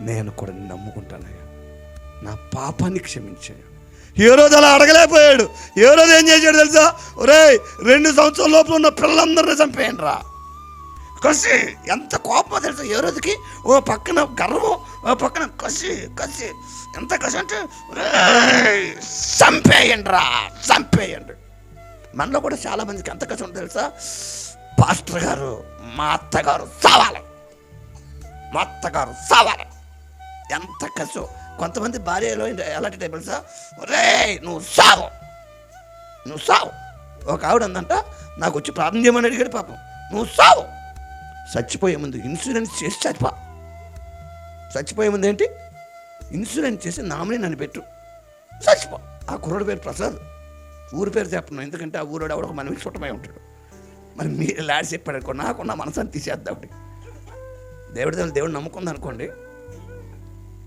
నేను కూడా నిన్ను నమ్ముకుంటానయ్యా, నా పాపాన్ని క్షమించాను. ఏ రోజు అలా అడగలేకపోయాడు. ఏ రోజు ఏం చేశాడు తెలుసా? ఒరేయ్ 2 సంవత్సరాల లోపల ఉన్న పిల్లలందరినీ చంపేయండి రా. కసి, ఎంత కోపమో తెలుసా ఏ రోజుకి. ఓ పక్కన గర్వం, ఓ పక్కన కసి. ఎంత కసి అంటే చంపేయండి రా, చంపేయండి. మనలో కూడా చాలామందికి ఎంత కసి ఉంటుంది తెలుసా? పాస్టర్ గారు, మా అత్తగారు సావాలి, మా అత్తగారు సావాలి, ఎంత కసో. కొంతమంది భార్యలో ఎలాంటి టైప్ తెలుసా? రే నువ్వు సావు, నువ్వు సావు. ఒక ఆవిడ అందంట, నాకు వచ్చి ప్రార్థన చేయమని అడిగాడు. పాపం, నువ్వు సావు. చచ్చిపోయే ముందు ఇన్సూరెన్స్ చేసి చచ్చిపో. చచ్చిపోయే ముందు ఏంటి? ఇన్సూరెన్స్ చేసి నామినీ నన్ను పెట్టు, చచ్చిపో. ఆ కుర్రోడి పేరు ప్రసాద్. ఊరి పేరు చెప్పను, ఎందుకంటే ఆ ఊరోడు ఆవిడ ఒక మనకి చుట్టమై ఉంటాడు. మరి మీరు లాడ్ చెప్పాడు అనుకో, నాకున్న మనసాన్ని తీసేద్దాం. దేవుడు నమ్ముకుంది అనుకోండి,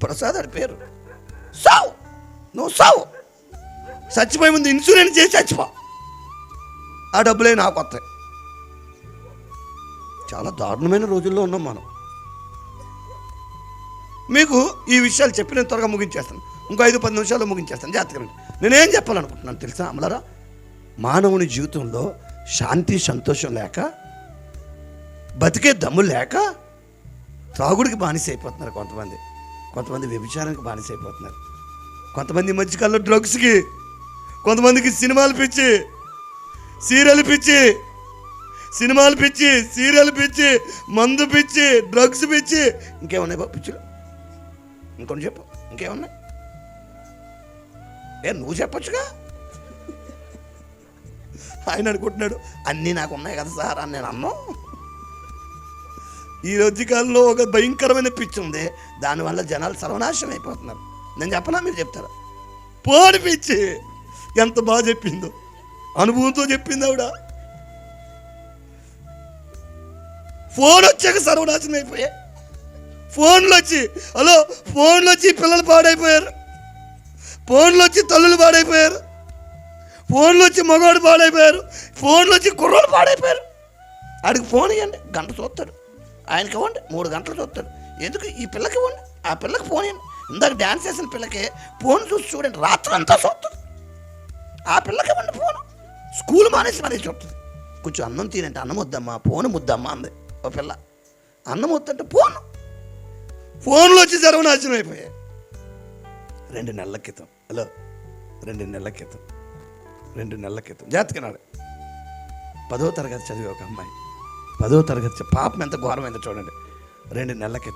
ప్రసాద్ అని పేరు. సావు, నువ్వు సావు. చచ్చిపోయే ముందు ఇన్సూరెన్స్ చేసి చచ్చిపో, ఆ డబ్బులే నాకు వస్తాయి. చాలా దారుణమైన రోజుల్లో ఉన్నాం మనం. మీకు ఈ విషయాలు చెప్పి నేను త్వరగా ముగించేస్తాను. ఇంకో 5-10 నిమిషాల్లో ముగించేస్తాను. జాగ్రత్తగా నేనేం చెప్పాలనుకుంటున్నాను తెలుసా అమలారా? మానవుని జీవితంలో శాంతి సంతోషం లేక, బతికే దమ్ము లేక త్రాగుడికి బానిస అయిపోతున్నారు కొంతమంది వ్యభిచారానికి బానిస అయిపోతున్నారు. కొంతమంది ఈ మధ్యకాలంలో డ్రగ్స్కి, కొంతమందికి సినిమాలు పిచ్చి, సీరియల్ పిచ్చి, సినిమాలు పిచ్చి, సీరియల్ పిచ్చి, మందు పిచ్చి, డ్రగ్స్ పిచ్చి. ఇంకేమున్నాయి బాబు పిచ్చులు? ఇంకొని చెప్పు, ఇంకేమున్నాయి? నువ్వు చెప్పొచ్చుగా. ఆయన అనుకుంటున్నాడు అన్నీ నాకు ఉన్నాయి కదా సార్ అని నేను అన్నాను. ఈ రోజుకాలంలో ఒక భయంకరమైన పిచ్చి ఉంది, దానివల్ల జనాలు సర్వనాశనం అయిపోతున్నారు. నేను చెప్పనా, మీరు చెప్తారా? పోడి పిచ్చి. ఎంత బాగా చెప్పిందో, అనుభవంతో చెప్పింది ఆవిడ. ఫోన్ వచ్చాక సర్వనాశనం అయిపోయాయి. ఫోన్లు వచ్చి పిల్లలు పాడైపోయారు, ఫోన్లు వచ్చి తల్లులు పాడైపోయారు, ఫోన్లు వచ్చి మగవాడు పాడైపోయారు, ఫోన్లు వచ్చి కుర్రోడు పాడైపోయారు. ఆడికి ఫోన్ ఇవ్వండి, గంట చూస్తాడు. ఆయనకి ఇవ్వండి, 3 గంటలు చూస్తాడు. ఎందుకు? ఈ పిల్లకి ఇవ్వండి, ఆ పిల్లకి ఫోన్ ఇవ్వండి. ఇందాక డ్యాన్స్ చేసిన పిల్లకి ఫోన్ చూడండి, రాత్రి అంతా చూస్తుంది. ఆ పిల్లకి ఇవ్వండి ఫోను. స్కూల్ మానేసి చూస్తుంది. కొంచెం అన్నం తినంటే అన్నం వద్దమ్మా, ఫోన్ ముద్దమ్మా అంది ఓ పిల్ల. అన్నం వద్దంటే ఫోన్లో వచ్చి సర్వనాశనం అయిపోయాయి. 2 నెలల క్రితం 2 నెలల క్రితం జాతక నాడు 10వ తరగతి చదివే ఒక అమ్మాయి, 10వ తరగతి పాపం ఎంత ఘోరమైందో చూడండి. 2 నెలల క్రితం